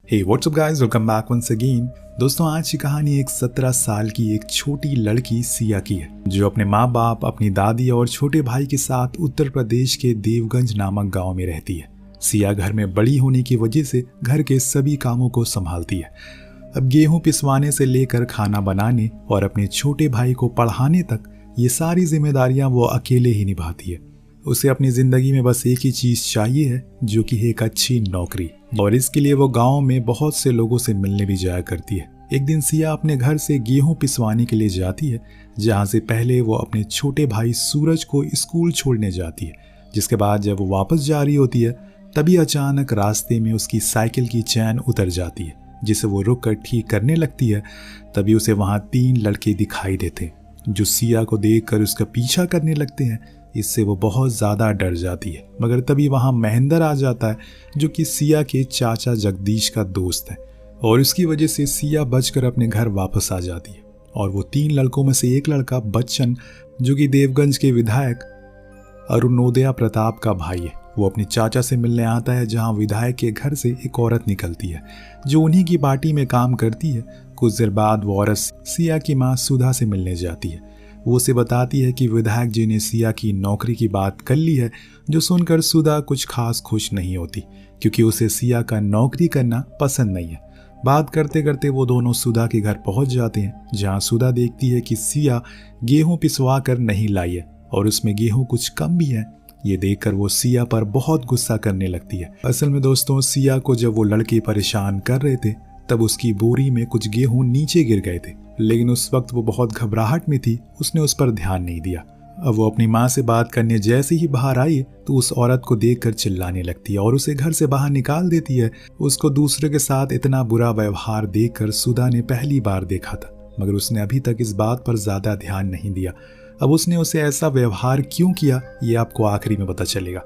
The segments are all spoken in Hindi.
हे what's up guys, welcome back once again. दोस्तों, आज की कहानी एक 17 साल की एक छोटी लड़की सिया की है, जो अपने माँ बाप, अपनी दादी और छोटे भाई के साथ उत्तर प्रदेश के देवगंज नामक गांव में रहती है। सिया घर में बड़ी होने की वजह से घर के सभी कामों को संभालती है। अब गेहूं पिसवाने से लेकर खाना बनाने और अपने छोटे भाई को पढ़ाने तक ये सारी जिम्मेदारियां वो अकेले ही निभाती है। उसे अपनी जिंदगी में बस एक ही चीज चाहिए है, जो कि एक अच्छी नौकरी, और इसके लिए वो गांव में बहुत से लोगों से मिलने भी जाया करती है। एक दिन सिया अपने घर से गेहूं पिसवाने के लिए जाती है, जहां से पहले वो अपने छोटे भाई सूरज को स्कूल छोड़ने जाती है। जिसके बाद जब वो वापस जा रही होती है, तभी अचानक रास्ते में उसकी साइकिल की चैन उतर जाती है, जिसे वो रुक कर ठीक करने लगती है। तभी उसे वहां 3 लड़के दिखाई देते हैं, जो सिया को देखकर उसका पीछा करने लगते हैं। इससे वो बहुत ज़्यादा डर जाती है, मगर तभी वहाँ महेंद्र आ जाता है, जो कि सिया के चाचा जगदीश का दोस्त है, और उसकी वजह से सिया बचकर अपने घर वापस आ जाती है। और वो 3 लड़कों में से एक लड़का बच्चन, जो कि देवगंज के विधायक अरुणोदय प्रताप का भाई है, वो अपने चाचा से मिलने आता है, जहाँ विधायक के घर से एक औरत निकलती है, जो उन्हीं की पार्टी में काम करती है। कुछ देर बाद वो औरत सिया की माँ सुधा से मिलने जाती है। वो उसे बताती है कि विधायक जी ने सिया की नौकरी की बात कर ली है, जो सुनकर सुधा कुछ खास खुश नहीं होती, क्योंकि उसे सिया का नौकरी करना पसंद नहीं है। बात करते करते वो दोनों सुधा के घर पहुंच जाते हैं, जहां सुधा देखती है कि सिया गेहूं पिसवा कर नहीं लाई है, और उसमें गेहूं कुछ कम भी है। ये देखकर वो सिया पर बहुत गुस्सा करने लगती है। असल में दोस्तों, सिया को जब वो लड़के परेशान कर रहे थे, तब उसकी बोरी में कुछ गेहूं नीचे गिर गए थे, लेकिन उस वक्त वो बहुत घबराहट में थी, उसने उस पर ध्यान नहीं दिया। अब वो अपनी माँ से बात करने जैसे ही बाहर आई, तो उस औरत को देखकर चिल्लाने लगती है और उसे घर से बाहर निकाल देती है। उसको दूसरे के साथ इतना बुरा व्यवहार देखकर सुधा ने पहली बार देखा था, मगर उसने अभी तक इस बात पर ज्यादा ध्यान नहीं दिया। अब उसने उसे ऐसा व्यवहार क्यों किया, ये आपको आखिरी में पता चलेगा।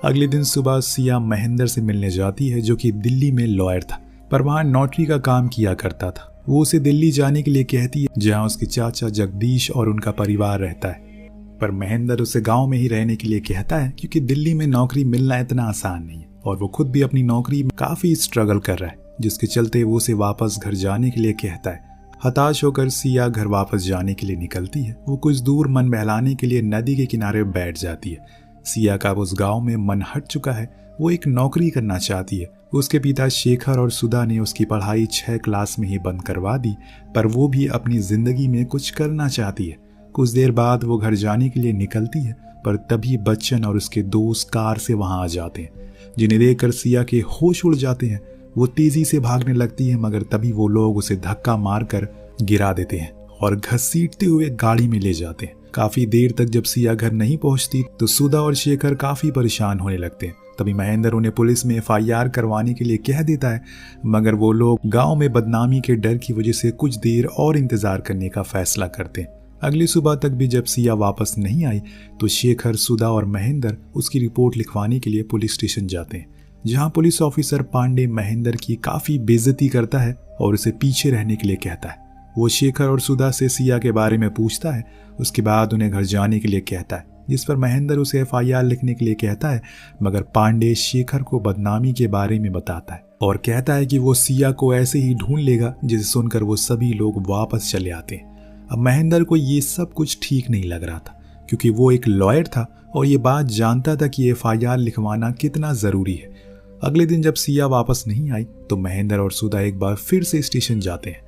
अगले दिन सुबह सिया महेंद्र से मिलने जाती है, जो कि दिल्ली में लॉयर था, पर वहाँ नोटरी का काम किया करता था। वो उसे दिल्ली जाने के लिए कहती है, जहाँ उसके चाचा जगदीश और उनका परिवार रहता है, पर महेंद्र उसे गांव में ही रहने के लिए कहता है, क्योंकि दिल्ली में नौकरी मिलना इतना आसान नहीं है, और वो खुद भी अपनी नौकरी में काफी स्ट्रगल कर रहा है, जिसके चलते वो उसे वापस घर जाने के लिए कहता है। हताश होकर सिया घर वापस जाने के लिए निकलती है। वो कुछ दूर मन बहलाने के लिए नदी के किनारे बैठ जाती है। सिया का उस गाँव में मन हट चुका है, वो एक नौकरी करना चाहती है। उसके पिता शेखर और सुधा ने उसकी पढ़ाई 6 क्लास में ही बंद करवा दी, पर वो भी अपनी जिंदगी में कुछ करना चाहती है। कुछ देर बाद वो घर जाने के लिए निकलती है, पर तभी बच्चन और उसके दोस्त कार से वहां आ जाते हैं, जिन्हें देखकर सिया के होश उड़ जाते हैं। वो तेजी से भागने लगती है, मगर तभी वो लोग उसे धक्का मारकर गिरा देते हैं और घसीटते हुए गाड़ी में ले जाते हैं। काफी देर तक जब सिया घर नहीं पहुंचती, तो सुधा और शेखर काफी परेशान होने लगते हैं। तभी महेंद्र उन्हें पुलिस में FIR करवाने के लिए कह देता है, मगर वो लोग गांव में बदनामी के डर की वजह से कुछ देर और इंतजार करने का फैसला करते हैं। अगली सुबह तक भी जब सिया वापस नहीं आई, तो शेखर, सुधा और महेंद्र उसकी रिपोर्ट लिखवाने के लिए पुलिस स्टेशन जाते हैं, जहां पुलिस ऑफिसर पांडे महेंद्र की काफी बेइज्जती करता है और उसे पीछे रहने के लिए कहता है। वो शेखर और सुधा से सिया के बारे में पूछता है, उसके बाद उन्हें घर जाने के लिए कहता है, जिस पर महेंद्र उसे FIR लिखने के लिए कहता है, मगर पांडे शेखर को बदनामी के बारे में बताता है और कहता है कि वो सिया को ऐसे ही ढूंढ लेगा, जिसे सुनकर वो सभी लोग वापस चले आते हैं। अब महेंद्र को ये सब कुछ ठीक नहीं लग रहा था, क्योंकि वो एक लॉयर था और ये बात जानता था कि FIR लिखवाना कितना जरूरी है। अगले दिन जब सिया वापस नहीं आई, तो महेंद्र और सुधा एक बार फिर से स्टेशन जाते हैं,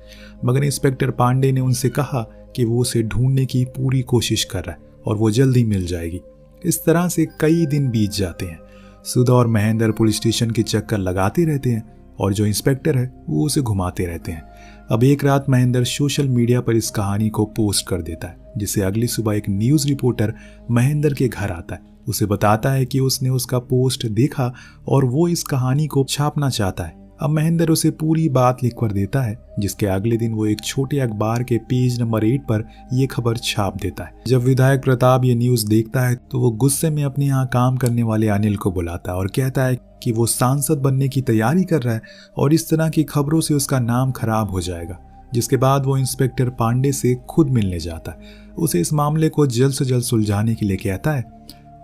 मगर इंस्पेक्टर पांडे ने उनसे कहा कि वो उसे ढूंढने की पूरी कोशिश कर रहा है और वो जल्दी मिल जाएगी। इस तरह से कई दिन बीत जाते हैं। सुधा और महेंद्र पुलिस स्टेशन के चक्कर लगाते रहते हैं, और जो इंस्पेक्टर है वो उसे घुमाते रहते हैं। अब एक रात महेंद्र सोशल मीडिया पर इस कहानी को पोस्ट कर देता है, जिसे अगली सुबह एक न्यूज़ रिपोर्टर महेंद्र के घर आता है। उसे बताता है कि उसने उसका पोस्ट देखा और वो इस कहानी को छापना चाहता है। अब महेंद्र उसे पूरी बात लिख कर देता है, जिसके अगले दिन वो एक छोटे अखबार के पेज नंबर 8 पर ये खबर छाप देता है। जब विधायक प्रताप ये न्यूज़ देखता है, तो वो गुस्से में अपने यहाँ काम करने वाले अनिल को बुलाता है और कहता है कि वो सांसद बनने की तैयारी कर रहा है और इस तरह की खबरों से उसका नाम खराब हो जाएगा। जिसके बाद वो इंस्पेक्टर पांडे से खुद मिलने जाता है, उसे इस मामले को जल्द से जल्द सुलझाने के लिए कहता है।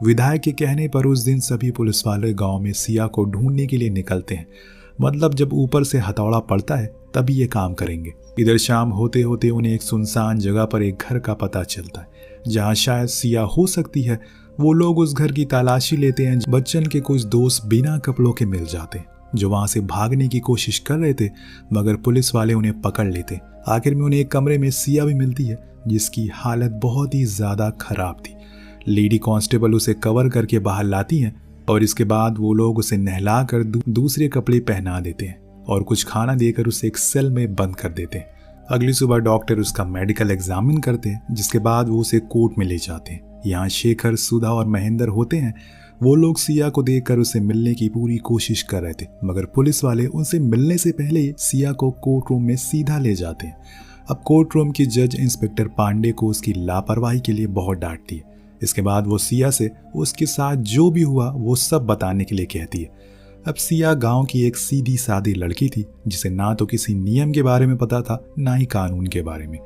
विधायक के कहने पर उस दिन सभी पुलिस वाले गांव में सिया को ढूंढने के लिए निकलते हैं। मतलब जब ऊपर से हथौड़ा पड़ता है तभी ये काम करेंगे। इधर शाम होते होते उन्हें एक सुनसान जगह पर एक घर का पता चलता है जहाँ शायद सिया हो सकती है। वो लोग उस घर की तलाशी लेते हैं। बच्चन के कुछ दोस्त बिना कपड़ों के मिल जाते हैं जो वहां से भागने की कोशिश कर रहे थे, मगर पुलिस वाले उन्हें पकड़ लेते। आखिर में उन्हें एक कमरे में सिया भी मिलती है जिसकी हालत बहुत ही ज्यादा खराब थी। लेडी कांस्टेबल उसे कवर करके बाहर लाती हैं और इसके बाद वो लोग उसे नहलाकर दूसरे कपड़े पहना देते हैं और कुछ खाना देकर उसे एक सेल में बंद कर देते हैं। अगली सुबह डॉक्टर उसका मेडिकल एग्जामिन करते हैं जिसके बाद वो उसे कोर्ट में ले जाते हैं। यहाँ शेखर, सुधा और महेंद्र होते हैं। वो लोग सिया को देखकर उसे मिलने की पूरी कोशिश कर रहे थे, मगर पुलिस वाले उनसे मिलने से पहले ही सिया को कोर्ट रूम में सीधा ले जाते हैं। अब कोर्ट रूम की जज इंस्पेक्टर पांडे को उसकी लापरवाही के लिए बहुत डांटती है। इसके बाद वो सिया से उसके साथ जो भी हुआ वो सब बताने के लिए कहती है। अब सिया गांव की एक सीधी सादी लड़की थी जिसे ना तो किसी नियम के बारे में पता था ना ही कानून के बारे में।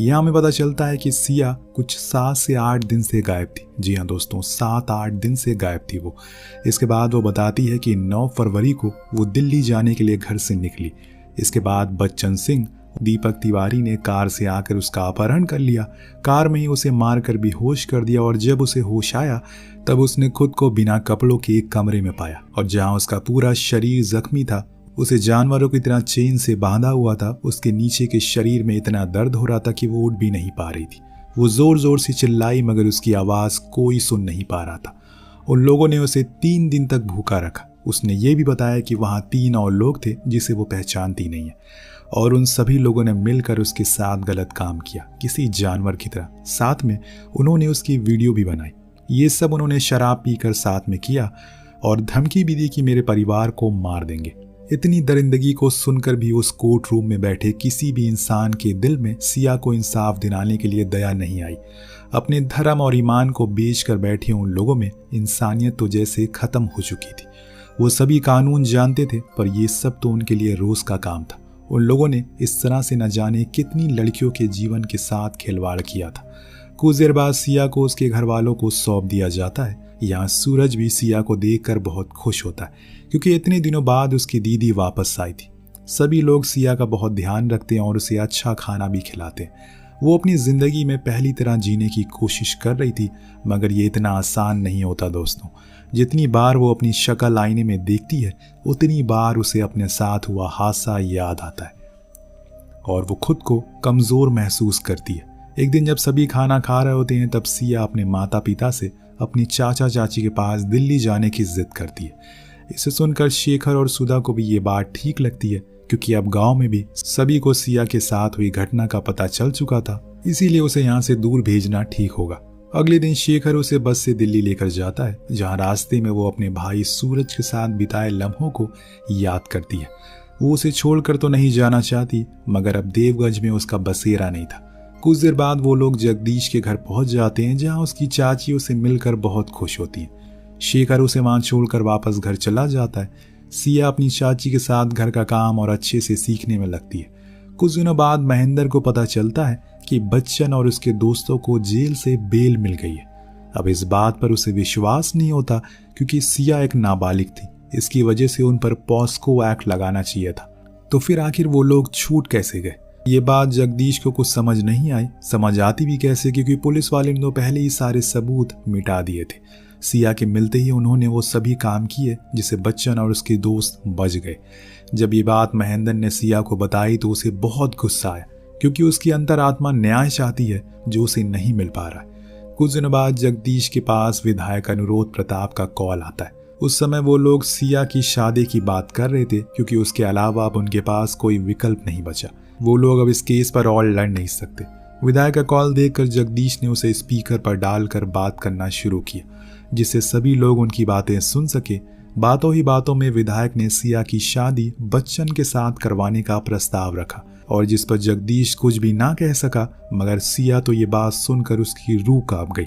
यहाँ हमें पता चलता है कि सिया कुछ 7 से 8 दिन से गायब थी। जी हाँ दोस्तों, 7-8 दिन से गायब थी वो। इसके बाद वो बताती है कि 9 फरवरी को वो दिल्ली जाने के लिए घर से निकली। इसके बाद बच्चन सिंह, दीपक तिवारी ने कार से आकर उसका अपहरण कर लिया। कार में ही उसे मारकर बेहोश कर दिया और जब उसे होश आया तब उसने खुद को बिना कपड़ों के एक कमरे में पाया और जहाँ उसका पूरा शरीर जख्मी था, उसे जानवरों की तरह चेन से बांधा हुआ था। उसके नीचे के शरीर में इतना दर्द हो रहा था कि वो उठ भी नहीं पा रही थी। वो जोर जोर से चिल्लाई मगर उसकी आवाज कोई सुन नहीं पा रहा था। उन लोगों ने उसे 3 दिन तक भूखा रखा। उसने ये भी बताया कि वहाँ 3 और लोग थे जिसे वो पहचानती नहीं है और उन सभी लोगों ने मिलकर उसके साथ गलत काम किया किसी जानवर की तरह। साथ में उन्होंने उसकी वीडियो भी बनाई। ये सब उन्होंने शराब पीकर साथ में किया और धमकी भी दी कि मेरे परिवार को मार देंगे। इतनी दरिंदगी को सुनकर भी उस कोर्ट रूम में बैठे किसी भी इंसान के दिल में सिया को इंसाफ दिलाने के लिए दया नहीं आई। अपने धर्म और ईमान को बेचकर बैठे उन लोगों में इंसानियत तो जैसे खत्म हो चुकी थी। वो सभी कानून जानते थे पर ये सब तो उनके लिए रोज का काम था। उन लोगों ने इस तरह से न जाने कितनी लड़कियों के जीवन के साथ खिलवाड़ किया था। कुछ देर बाद सिया को उसके घर वालों को सौंप दिया जाता है। यहाँ सूरज भी सिया को देखकर बहुत खुश होता है क्योंकि इतने दिनों बाद उसकी दीदी वापस आई थी। सभी लोग सिया का बहुत ध्यान रखते हैं और उसे अच्छा खाना भी खिलाते हैं। वो अपनी जिंदगी में पहली तरह जीने की कोशिश कर रही थी, मगर ये इतना आसान नहीं होता दोस्तों। जितनी बार वो अपनी शक्ल आईने में देखती है उतनी बार उसे अपने साथ हुआ हादसा याद आता है और वो खुद को कमजोर महसूस करती है। एक दिन जब सभी खाना खा रहे होते हैं तब सिया अपने माता पिता से अपनी चाचा चाची के पास दिल्ली जाने की जिद करती है। इसे सुनकर शेखर और सुधा को भी ये बात ठीक लगती है क्योंकि अब गांव में भी सभी को सिया के साथ हुई घटना का पता चल चुका था, इसीलिए उसे यहाँ से दूर भेजना ठीक होगा। अगले दिन शेखर उसे बस से दिल्ली लेकर जाता है जहाँ रास्ते में वो अपने भाई सूरज के साथ बिताए लम्हों को याद करती है। वो उसे छोड़कर तो नहीं जाना चाहती मगर अब देवगंज में उसका बसेरा नहीं था। कुछ देर बाद वो लोग जगदीश के घर पहुंच जाते हैं जहां उसकी चाची उसे मिलकर बहुत खुश होती है। शेखर उसे वहां छोड़कर वापस घर चला जाता है। सिया अपनी चाची के साथ घर का काम और अच्छे से सीखने में लगती है। कुछ दिनों बाद महेंद्र को पता चलता है कि बच्चन और उसके दोस्तों को जेल से बेल मिल गई है। अब इस बात पर उसे विश्वास नहीं होता क्योंकि सिया एक नाबालिग थी। इसकी वजह से उन पर पॉस्को एक्ट लगाना चाहिए था। तो फिर आखिर वो लोग छूट कैसे गए? ये बात जगदीश को कुछ समझ नहीं आई। समझ आती भी कैसे क्योंकि पुलिस वाले ने तो पहले ही सारे सबूत मिटा दिए थे। सिया के मिलते ही उन्होंने वो सभी काम किए जिसे बच्चन और उसके दोस्त बच गए। जब ये बात महेंद्र ने सिया को बताई तो उसे बहुत गुस्सा आया क्योंकि उसकी अंतरात्मा न्याय चाहती है जो उसे नहीं मिल पा रहा है। कुछ दिनों बाद जगदीश के पास विधायक अनुरोध प्रताप का कॉल आता है। उस समय वो लोग सिया की शादी की बात कर रहे थे क्योंकि उसके अलावा अब उनके पास कोई विकल्प नहीं बचा। वो लोग अब इस केस पर और लड़ नहीं सकते। विधायक का कॉल देखकर जगदीश ने उसे स्पीकर पर डालकर बात करना शुरू किया जिससे सभी लोग उनकी बातें सुन सके। बातों ही बातों में विधायक ने सिया की शादी बच्चन के साथ करवाने का प्रस्ताव रखा और जिस पर जगदीश कुछ भी ना कह सका, मगर सिया तो ये बात सुनकर उसकी रूह कांप गई।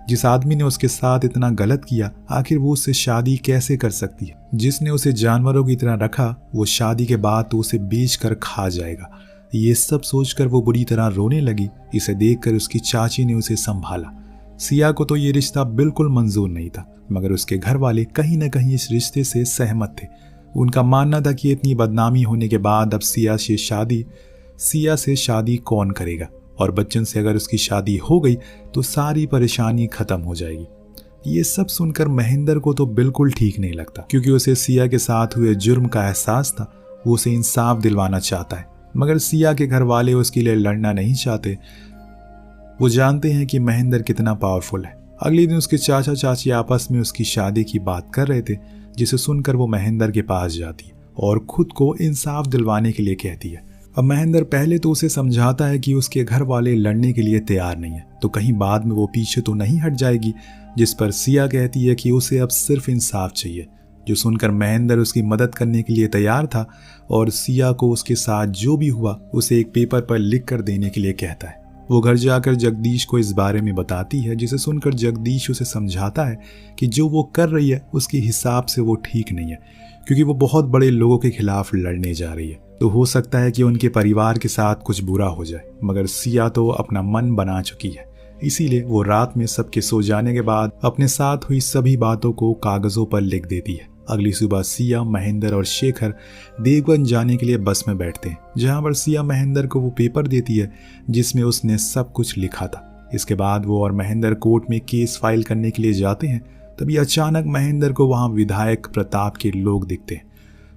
जिस आदमी ने उसके साथ इतना गलत किया आखिर वो उससे शादी कैसे कर सकती है? जिसने उसे जानवरों की तरह रखा वो शादी के बाद तो उसे बेच कर खा जाएगा। ये सब सोचकर वो बुरी तरह रोने लगी। इसे देखकर उसकी चाची ने उसे संभाला। सिया को तो ये रिश्ता बिल्कुल मंजूर नहीं था मगर उसके घर वाले कहीं न कहीं इस रिश्ते से सहमत थे। उनका मानना था कि इतनी बदनामी होने के बाद अब सिया से शादी कौन करेगा, और बच्चन से अगर उसकी शादी हो गई तो सारी परेशानी खत्म हो जाएगी। ये सब सुनकर महेंद्र को तो बिल्कुल ठीक नहीं लगता, क्योंकि उसे सिया के साथ हुए जुर्म का एहसास था। वो उसे इंसाफ दिलवाना चाहता है, मगर सिया के घर वाले उसके लिए लड़ना नहीं चाहते। वो जानते हैं कि महेंद्र कितना पावरफुल है। अगले दिन उसके चाचा चाची आपस में उसकी शादी की बात कर रहे थे, जिसे सुनकर वो महेंद्र के पास जाती है और खुद को इंसाफ दिलवाने के लिए कहती है। अब महेंद्र पहले तो उसे समझाता है कि उसके घर वाले लड़ने के लिए तैयार नहीं है, तो कहीं बाद में वो पीछे तो नहीं हट जाएगी, जिस पर सिया कहती है कि उसे अब सिर्फ इंसाफ चाहिए। जो सुनकर महेंद्र उसकी मदद करने के लिए तैयार था और सिया को उसके साथ जो भी हुआ उसे एक पेपर पर लिख कर देने के लिए कहता है। वो घर जाकर जगदीश को इस बारे में बताती है, जिसे सुनकर जगदीश उसे समझाता है कि जो वो कर रही है उसके हिसाब से वो ठीक नहीं है, क्योंकि वो बहुत बड़े लोगों के खिलाफ लड़ने जा रही है। तो हो सकता है कि उनके परिवार के साथ कुछ बुरा हो जाए, मगर सिया तो अपना मन बना चुकी है। इसीलिए वो रात में सबके सो जाने के बाद अपने साथ हुई सभी बातों को कागजों पर लिख देती है। अगली सुबह सिया, महेंद्र और शेखर देवगंज जाने के लिए बस में बैठते हैं, जहां पर सिया महेंद्र को वो पेपर देती है जिसमें उसने सब कुछ लिखा था। इसके बाद वो और महेंद्र कोर्ट में केस फाइल करने के लिए जाते हैं। तभी अचानक महेंद्र को वहां विधायक प्रताप के लोग दिखते हैं।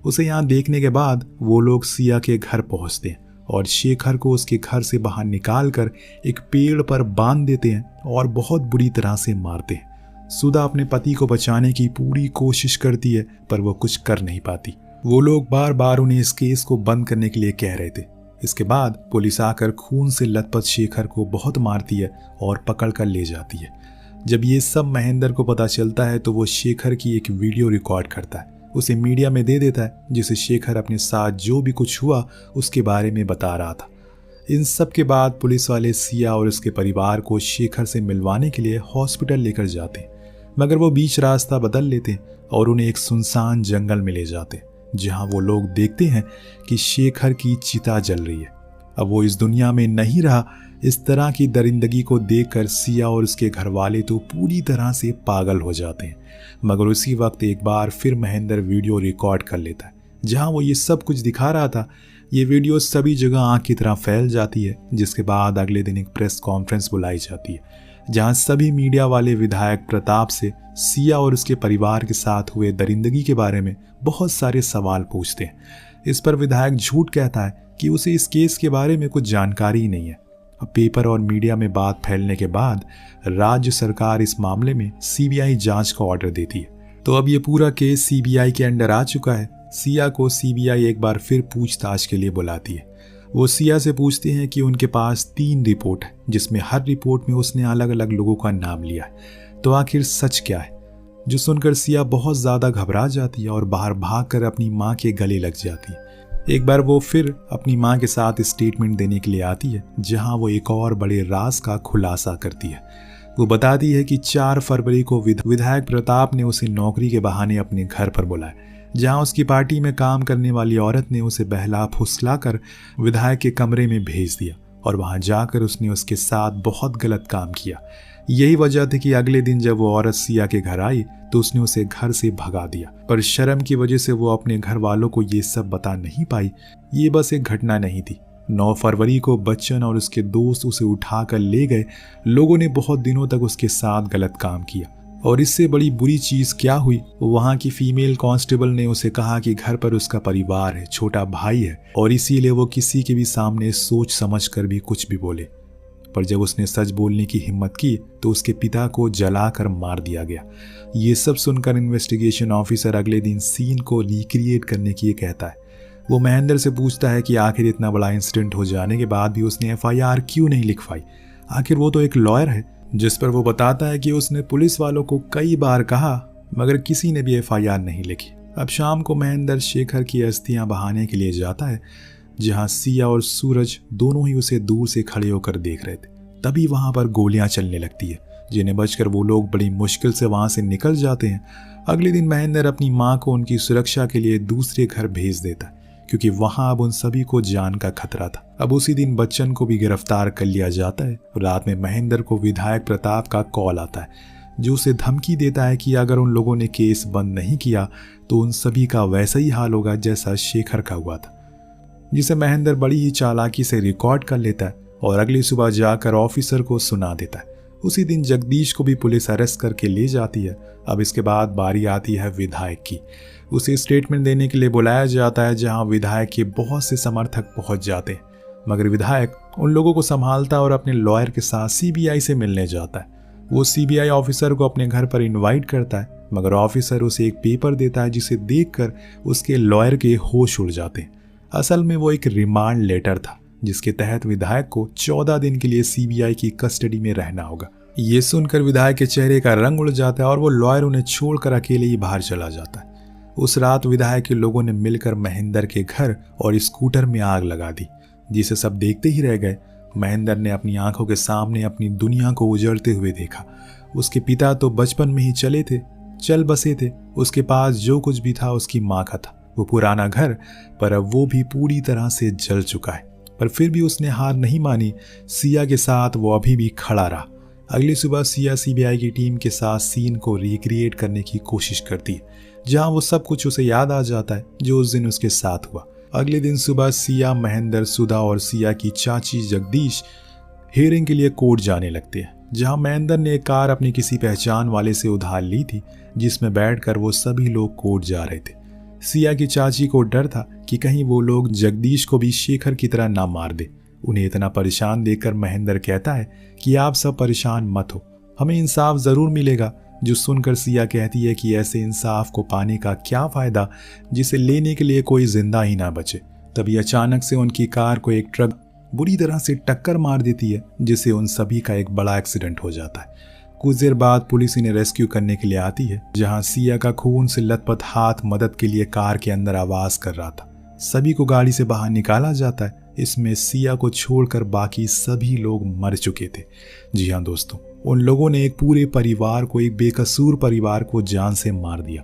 उसे यहाँ देखने के बाद वो लोग सिया के घर पहुंचते हैं और शेखर को उसके घर से बाहर निकाल कर एक पेड़ पर बांध देते हैं और बहुत बुरी तरह से मारते हैं। सुधा अपने पति को बचाने की पूरी कोशिश करती है, पर वो कुछ कर नहीं पाती। वो लोग बार बार उन्हें इस केस को बंद करने के लिए कह रहे थे। इसके बाद पुलिस आकर खून से लथपथ शेखर को बहुत मारती है और पकड़ कर ले जाती है। जब ये सब महेंद्र को पता चलता है तो वो शेखर की एक वीडियो रिकॉर्ड करता है, उसे मीडिया में दे देता है, जिसे शेखर अपने साथ जो भी कुछ हुआ उसके बारे में बता रहा था। इन सब के बाद पुलिस वाले सिया और उसके परिवार को शेखर से मिलवाने के लिए हॉस्पिटल लेकर जाते हैं, मगर वो बीच रास्ता बदल लेते और उन्हें एक सुनसान जंगल में ले जाते, जहां वो लोग देखते हैं कि शेखर की चिता जल रही है। अब वो इस दुनिया में नहीं रहा। इस तरह की दरिंदगी को देखकर सिया और उसके घर वाले तो पूरी तरह से पागल हो जाते हैं, मगर उसी वक्त एक बार फिर महेंद्र वीडियो रिकॉर्ड कर लेता है, जहां वो ये सब कुछ दिखा रहा था। ये वीडियो सभी जगह आग की तरह फैल जाती है, जिसके बाद अगले दिन एक प्रेस कॉन्फ्रेंस बुलाई जाती है, जहां सभी मीडिया वाले विधायक प्रताप से सिया और उसके परिवार के साथ हुए दरिंदगी के बारे में बहुत सारे सवाल पूछते हैं। इस पर विधायक झूठ कहता है कि उसे इस केस के बारे में कुछ जानकारी ही नहीं है। अब पेपर और मीडिया में बात फैलने के बाद राज्य सरकार इस मामले में सीबीआई जांच का ऑर्डर देती है। तो अब ये पूरा केस सीबीआई के अंडर आ चुका है। सिया को सीबीआई एक बार फिर पूछताछ के लिए बुलाती है। वो सिया से पूछते हैं कि उनके पास 3 रिपोर्ट है, जिसमें हर रिपोर्ट में उसने अलग अलग लोगों का नाम लिया है, तो आखिर सच क्या है। जो सुनकर सिया बहुत ज़्यादा घबरा जाती है और बाहर भागकर अपनी माँ के गले लग जाती है। एक बार वो फिर अपनी माँ के साथ स्टेटमेंट देने के लिए आती है, जहां वो एक और बड़े राज का खुलासा करती है। वो बताती है कि 4 फरवरी को विधायक प्रताप ने उसे नौकरी के बहाने अपने घर पर बुलाया, जहां उसकी पार्टी में काम करने वाली औरत ने उसे बहला फुसला कर विधायक के कमरे में भेज दिया और वहां जाकर उसने उसके साथ बहुत गलत काम किया। यही वजह थी कि अगले दिन जब वो औरत सिया के घर आई तो उसने उसे घर से भगा दिया, पर शर्म की वजह से वो अपने घर वालों को ये सब बता नहीं पाई। ये बस एक घटना नहीं थी। 9 फरवरी को बच्चन और उसके दोस्त उसे उठाकर ले गए। लोगों ने बहुत दिनों तक उसके साथ गलत काम किया, और इससे बड़ी बुरी चीज क्या हुई, वहां की फीमेल कांस्टेबल ने उसे कहा कि घर पर उसका परिवार है, छोटा भाई है, और इसीलिए वो किसी के भी सामने सोच समझ कर भी कुछ भी बोले। पर जब उसने सच बोलने की हिम्मत की तो उसके पिता को जलाकर मार दिया गया। ये सब सुनकर इन्वेस्टिगेशन ऑफिसर अगले दिन सीन को रिक्रिएट करने की कहता है। वो महेंद्र से पूछता है कि आखिर इतना बड़ा इंसिडेंट हो जाने के बाद भी उसने एफआईआर क्यों नहीं लिखवाई। आखिर वो तो एक लॉयर है। जिस पर वो बताता है कि उसने पुलिस वालों को कई बार कहा, मगर किसी ने भी एफआईआर नहीं लिखी। अब शाम को महेंद्र शेखर की अस्थियां बहाने के लिए जाता है, जहां सिया और सूरज दोनों ही उसे दूर से खड़े होकर देख रहे थे। तभी वहां पर गोलियां चलने लगती है, जिन्हें बचकर वो लोग बड़ी मुश्किल से वहां से निकल जाते हैं। अगले दिन महेंद्र अपनी मां को उनकी सुरक्षा के लिए दूसरे घर भेज देता है, क्योंकि वहां अब उन सभी को जान का खतरा था। अब उसी दिन बच्चन को भी गिरफ्तार कर लिया जाता है। रात में महेंद्र को विधायक प्रताप का कॉल आता है, जो उसे धमकी देता है कि अगर उन लोगों ने केस बंद नहीं किया तो उन सभी का वैसा ही हाल होगा जैसा शेखर का हुआ था, जिसे महेंद्र बड़ी ही चालाकी से रिकॉर्ड कर लेता है और अगली सुबह जाकर ऑफिसर को सुना देता है। उसी दिन जगदीश को भी पुलिस अरेस्ट करके ले जाती है। अब इसके बाद बारी आती है विधायक की। उसे स्टेटमेंट देने के लिए बुलाया जाता है, जहां विधायक के बहुत से समर्थक पहुंच जाते हैं, मगर विधायक उन लोगों को संभालता है और अपने लॉयर के साथ सीबीआई से मिलने जाता है। वो सीबीआई ऑफिसर को अपने घर पर इनवाइट करता है, मगर ऑफिसर उसे एक पेपर देता है जिसे देखकर उसके लॉयर के होश उड़ जाते हैं। असल में वो एक रिमांड लेटर था, जिसके तहत विधायक को 14 दिन के लिए सीबीआई की कस्टडी में रहना होगा। ये सुनकर विधायक के चेहरे का रंग उड़ जाता है और वो लॉयर उन्हें छोड़कर अकेले ही बाहर चला जाता है। उस रात विधायक के लोगों ने मिलकर महेंद्र के घर और स्कूटर में आग लगा दी, जिसे सब देखते ही रह गए। महेंद्र ने अपनी आंखों के सामने अपनी दुनिया को उजड़ते हुए देखा। उसके पिता तो बचपन में ही चल बसे थे। उसके पास जो कुछ भी था उसकी माँ का था, वो पुराना घर, पर अब वो भी पूरी तरह से जल चुका है। पर फिर भी उसने हार नहीं मानी। सिया के साथ वो अभी भी खड़ा रहा। अगली सुबह सिया सीबीआई की टीम के साथ सीन को रिक्रिएट करने की कोशिश करती है, जहां वो सब कुछ उसे याद आ जाता है जो उस दिन उसके साथ हुआ। अगले दिन सुबह सिया, महेंद्र, सुधा और सिया की चाची जगदीश हियरिंग के लिए कोर्ट जाने लगते हैं, जहां महेंद्र ने एक कार अपनी किसी पहचान वाले से उधार ली थी, जिसमें बैठकर वो सभी लोग कोर्ट जा रहे थे। सिया की चाची को डर था कि कहीं वो लोग जगदीश को भी शेखर की तरह ना मार दे। उन्हें इतना परेशान देखकर महेंद्र कहता है कि आप सब परेशान मत हो, हमें इंसाफ जरूर मिलेगा। जो सुनकर सिया कहती है कि ऐसे इंसाफ को पाने का क्या फायदा जिसे लेने के लिए कोई जिंदा ही ना बचे। तभी अचानक से उनकी कार को एक ट्रक बुरी तरह से टक्कर मार देती है, जिससे उन सभी का एक बड़ा एक्सीडेंट हो जाता है। कुछ देर बाद पुलिस इन्हें रेस्क्यू करने के लिए आती है, जहां सिया का खून से लथपथ हाथ मदद के लिए कार के अंदर आवाज कर रहा था। सभी को गाड़ी से बाहर निकाला जाता है। इसमें सिया को छोड़कर बाकी सभी लोग मर चुके थे। जी हाँ दोस्तों, उन लोगों ने एक पूरे परिवार को, एक बेकसूर परिवार को जान से मार दिया।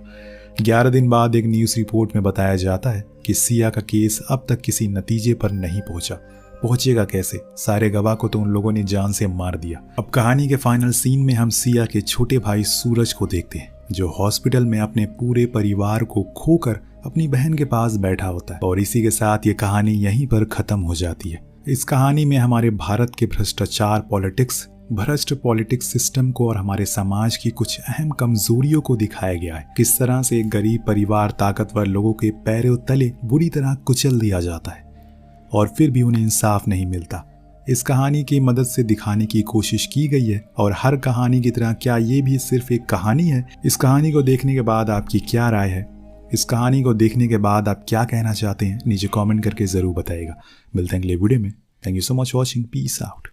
11 दिन बाद एक न्यूज़ रिपोर्ट में बताया जाता है कि सिया का केस अब तक किसी नतीजे पर नहीं पहुंचेगा कैसे? सारे गवाह को तो उन लोगों ने जान से मार दिया। अब कहानी के फाइनल सीन में हम सिया के छोटे भाई सूरज को देखते हैं, जो हॉस्पिटल में अपने पूरे परिवार को खोकर अपनी बहन के पास बैठा होता है। और इसी के साथ ये कहानी यहीं पर खत्म हो जाती है। इस कहानी में हमारे भारत के भ्रष्ट पॉलिटिक्स सिस्टम को और हमारे समाज की कुछ अहम कमजोरियों को दिखाया गया है। किस तरह से एक गरीब परिवार ताकतवर लोगों के पैरों तले बुरी तरह कुचल दिया जाता है और फिर भी उन्हें इंसाफ नहीं मिलता। इस कहानी की मदद से दिखाने की कोशिश की गई है। और हर कहानी की तरह क्या ये भी सिर्फ एक कहानी है? इस कहानी को देखने के बाद आपकी क्या राय है? इस कहानी को देखने के बाद आप क्या कहना चाहते हैं? नीचे कमेंट करके ज़रूर बताइएगा। मिलते हैं अगले वीडियो में। Thank you so much watching. Peace out.